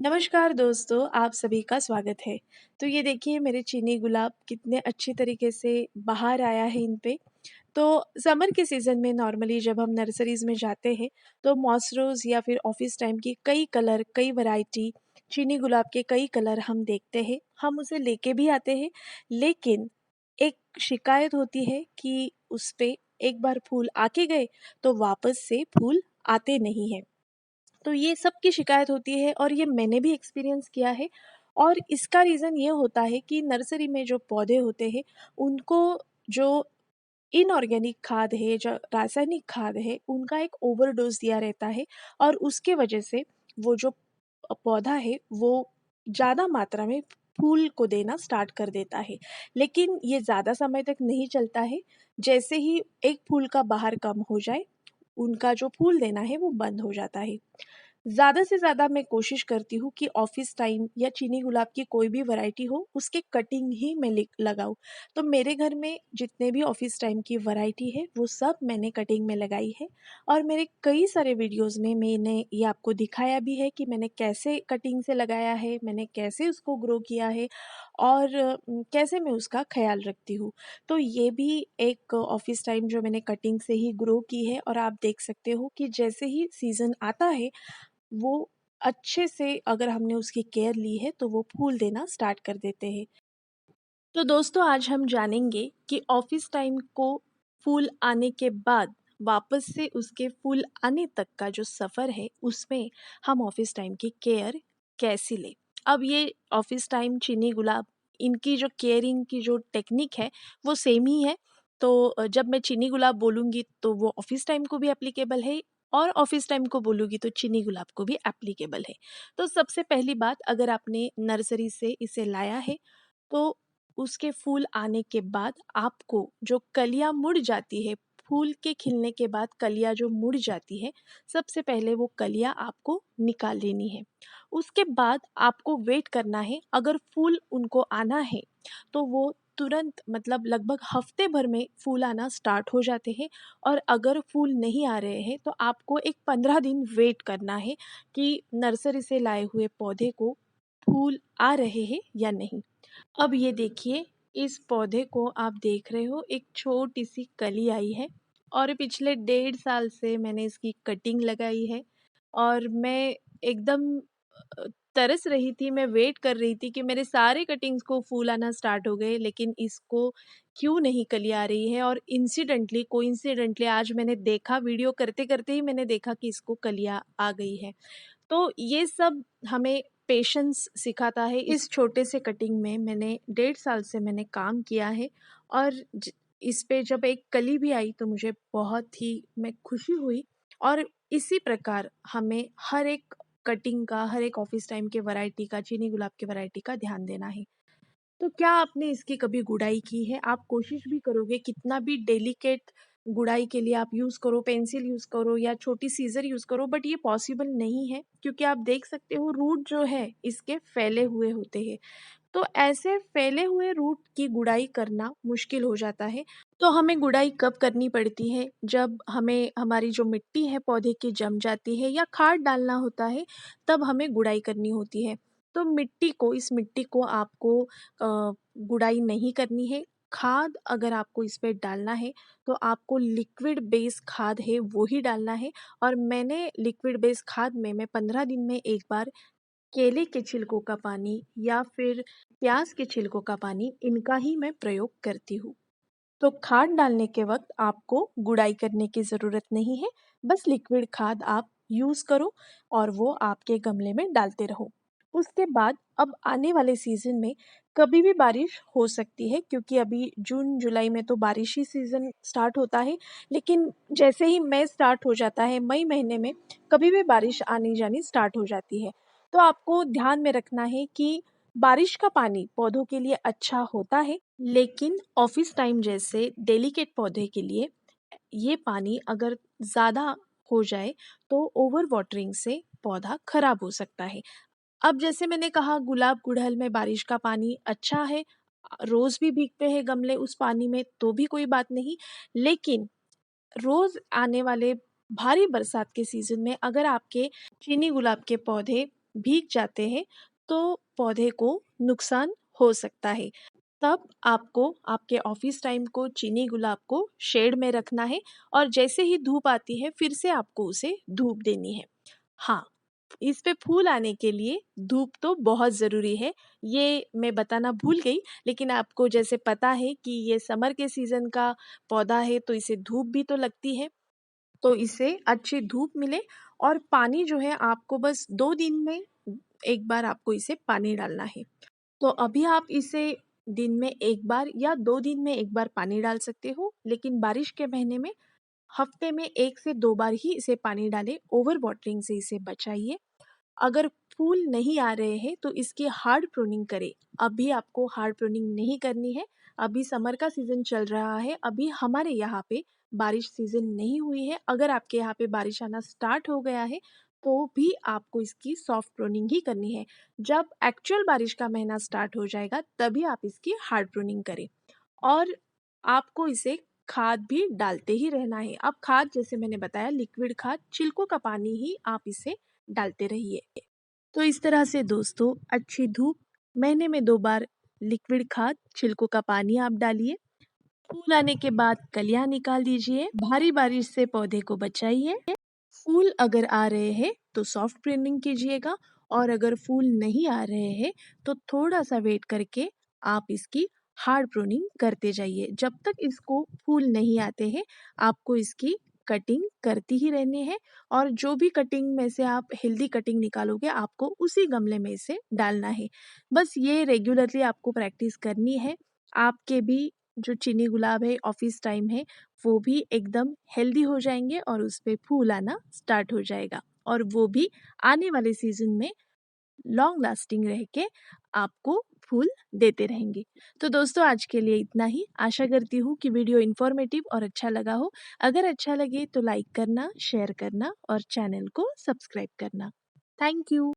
नमस्कार दोस्तों, आप सभी का स्वागत है। तो ये देखिए मेरे चीनी गुलाब कितने अच्छी तरीके से बाहर आया है इन पे। तो समर के सीज़न में नॉर्मली जब हम नर्सरीज़ में जाते हैं, तो मॉसरोज़ या फिर ऑफ़िस टाइम की कई कलर, कई वैरायटी चीनी गुलाब के कई कलर हम देखते हैं। हम उसे लेके भी आते हैं, लेकिन एक शिकायत होती है कि उस पे एक बार फूल आके गए, तो वापस से फूल आते नहीं हैं। तो ये सबकी शिकायत होती है और ये मैंने भी एक्सपीरियंस किया है और इसका रीज़न ये होता है कि नर्सरी में जो पौधे होते हैं उनको जो इनऑर्गेनिक खाद है, जो रासायनिक खाद है, उनका एक ओवरडोज़ दिया रहता है और उसके वजह से वो जो पौधा है वो ज़्यादा मात्रा में फूल को देना स्टार्ट कर देता है। लेकिन ये ज़्यादा समय तक नहीं चलता है, जैसे ही एक फूल का बाहर कम हो जाए, उनका जो फूल देना है वो बंद हो जाता है। ज़्यादा से ज़्यादा मैं कोशिश करती हूँ कि ऑफ़िस टाइम या चीनी गुलाब की कोई भी वैरायटी हो, उसके कटिंग ही मैं लिक लगाऊँ। तो मेरे घर में जितने भी ऑफ़िस टाइम की वैरायटी है, वो सब मैंने कटिंग में लगाई है और मेरे कई सारे वीडियोज़ में मैंने ये आपको दिखाया भी है कि मैंने कैसे कटिंग से लगाया है, मैंने कैसे उसको ग्रो किया है और कैसे मैं उसका ख़्याल रखती हूँ। तो ये भी एक ऑफ़िस टाइम जो मैंने कटिंग से ही ग्रो की है और आप देख सकते हो कि जैसे ही सीज़न आता है, वो अच्छे से अगर हमने उसकी केयर ली है तो वो फूल देना स्टार्ट कर देते हैं। तो दोस्तों आज हम जानेंगे कि ऑफिस टाइम को फूल आने के बाद वापस से उसके फूल आने तक का जो सफ़र है उसमें हम ऑफिस टाइम की केयर कैसी लें। अब ये ऑफिस टाइम चीनी गुलाब इनकी जो केयरिंग की जो टेक्निक है वो सेम ही है। तो जब मैं चीनी गुलाब बोलूँगी तो वो ऑफिस टाइम को भी एप्लीकेबल है और ऑफिस टाइम को बोलूँगी तो चीनी गुलाब को भी एप्लीकेबल है। तो सबसे पहली बात, अगर आपने नर्सरी से इसे लाया है तो उसके फूल आने के बाद आपको जो कलियाँ मुड़ जाती है, फूल के खिलने के बाद कलियाँ जो मुड़ जाती है, सबसे पहले वो कलियाँ आपको निकाल लेनी है। उसके बाद आपको वेट करना है, अगर फूल उनको आना है, तो वो तुरंत मतलब लगभग हफ्ते भर में फूल आना स्टार्ट हो जाते हैं और अगर फूल नहीं आ रहे हैं, तो आपको एक 15 दिन वेट करना है कि नर्सरी से लाए हुए पौधे को फूल आ रहे हैं या नहीं। अब ये देखिए, इस पौधे को आप देख रहे हो, एक छोटी-सी कली आई है और पिछले 1.5 साल से मैंने इसकी कटिंग लगाई है और मैं एकदम तरस रही थी, मैं वेट कर रही थी कि मेरे सारे कटिंग्स को फूल आना स्टार्ट हो गए, लेकिन इसको क्यों नहीं कली आ रही है और इंसिडेंटली कोइंसिडेंटली आज मैंने देखा, वीडियो करते-करते ही मैंने देखा कि इसको कलियाँ आ गई है। तो ये सब हमें पेशेंस सिखाता है। इस छोटे से कटिंग में मैंने 1.5 साल से मैंने काम किया है और इस पे जब एक कली भी आई तो मुझे बहुत ही मैं खुशी हुई और इसी प्रकार हमें हर एक कटिंग का, हर एक ऑफिस टाइम के वैरायटी का, चीनी गुलाब के वैरायटी का ध्यान देना है। तो क्या आपने इसकी कभी गुड़ाई की है? आप कोशिश भी करोगे, कितना भी डेलिकेट गुड़ाई के लिए आप यूज़ करो, पेंसिल यूज़ करो या छोटी सीज़र यूज़ करो, बट ये पॉसिबल नहीं है क्योंकि आप देख सकते हो रूट जो है इसके फैले हुए होते हैं। तो ऐसे फैले हुए रूट की गुड़ाई करना मुश्किल हो जाता है। तो हमें गुड़ाई कब करनी पड़ती है? जब हमें हमारी जो मिट्टी है पौधे की जम जाती है या खाद डालना होता है, तब हमें गुड़ाई करनी होती है। तो इस मिट्टी को आपको गुड़ाई नहीं करनी है। खाद अगर आपको इस पे डालना है, तो आपको लिक्विड बेस खाद है वो ही डालना है और मैंने लिक्विड बेस खाद में मैं 15 दिन में एक बार केले के छिलकों का पानी या फिर प्याज के छिलकों का पानी, इनका ही मैं प्रयोग करती हूँ। तो खाद डालने के वक्त आपको गुड़ाई करने की ज़रूरत नहीं है, बस लिक्विड खाद आप यूज़ करो और वो आपके गमले में डालते रहो। उसके बाद अब आने वाले सीज़न में कभी भी बारिश हो सकती है क्योंकि अभी जून जुलाई में तो बारिशी सीज़न स्टार्ट होता है, लेकिन जैसे ही मई स्टार्ट हो जाता है, मई महीने में कभी भी बारिश आनी जानी स्टार्ट हो जाती है। तो आपको ध्यान में रखना है कि बारिश का पानी पौधों के लिए अच्छा होता है, लेकिन ऑफिस टाइम जैसे डेलिकेट पौधे के लिए ये पानी अगर ज़्यादा हो जाए तो ओवर वाटरिंग से पौधा खराब हो सकता है। अब जैसे मैंने कहा, गुलाब गुड़हल में बारिश का पानी अच्छा है, रोज़ भी भीगते हैं गमले उस पानी में तो भी कोई बात नहीं, लेकिन रोज़ आने वाले भारी बरसात के सीज़न में अगर आपके चीनी गुलाब के पौधे भीग जाते हैं तो पौधे को नुकसान हो सकता है। तब आपको आपके ऑफिस टाइम को चीनी गुलाब को शेड में रखना है और जैसे ही धूप आती है फिर से आपको उसे धूप देनी है। हाँ, इस पे फूल आने के लिए धूप तो बहुत ज़रूरी है, ये मैं बताना भूल गई, लेकिन आपको जैसे पता है कि ये समर के सीज़न का पौधा है तो इसे धूप भी तो लगती है, तो इसे अच्छी धूप मिले और पानी जो है आपको बस 2 दिन में 1 बार आपको इसे पानी डालना है। तो अभी आप इसे दिन में 1 बार या 2 दिन में 1 बार पानी डाल सकते हो, लेकिन बारिश के महीने में हफ्ते में 1 से 2 बार ही इसे पानी डालें, ओवर वाटरिंग से इसे बचाइए। अगर फूल नहीं आ रहे हैं तो इसकी हार्ड प्रूनिंग करें। अभी आपको हार्ड प्रूनिंग नहीं करनी है, अभी समर का सीज़न चल रहा है, अभी हमारे यहाँ पे बारिश सीज़न नहीं हुई है। अगर आपके यहाँ पे बारिश आना स्टार्ट हो गया है, तो भी आपको इसकी सॉफ्ट प्रूनिंग ही करनी है। जब एक्चुअल बारिश का महीना स्टार्ट हो जाएगा, तभी आप इसकी हार्ड प्रूनिंग करें और आपको इसे खाद भी डालते ही रहना है। अब खाद जैसे मैंने बताया लिक्विड खाद, छिलकों का पानी ही आप इसे डालते रहिए। तो इस तरह से दोस्तों अच्छी धूप, महीने में 2 बार लिक्विड खाद, छिलकों का पानी आप डालिए। फूल आने के बाद कलियां निकाल दीजिए, भारी बारिश से पौधे को बचाइए। फूल अगर आ रहे हैं तो सॉफ्ट प्रूनिंग कीजिएगा और अगर फूल नहीं आ रहे हैं तो थोड़ा सा वेट करके आप इसकी हार्ड प्रूनिंग करते जाइए। जब तक इसको फूल नहीं आते हैं आपको इसकी कटिंग करती ही रहनी है और जो भी कटिंग में से आप हेल्दी कटिंग निकालोगे आपको उसी गमले में से डालना है। बस ये रेगुलरली आपको प्रैक्टिस करनी है। आपके भी जो चीनी गुलाब है ऑफिस टाइम है वो भी एकदम हेल्दी हो जाएँगे और उसपे फूल आना स्टार्ट हो जाएगा और वो भी आने वाले सीज़न में लॉन्ग लास्टिंग रह के आपको फूल देते रहेंगे। तो दोस्तों आज के लिए इतना ही। आशा करती हूँ कि वीडियो इन्फॉर्मेटिव और अच्छा लगा हो। अगर अच्छा लगे तो लाइक करना, शेयर करना और चैनल को सब्सक्राइब करना। Thank you.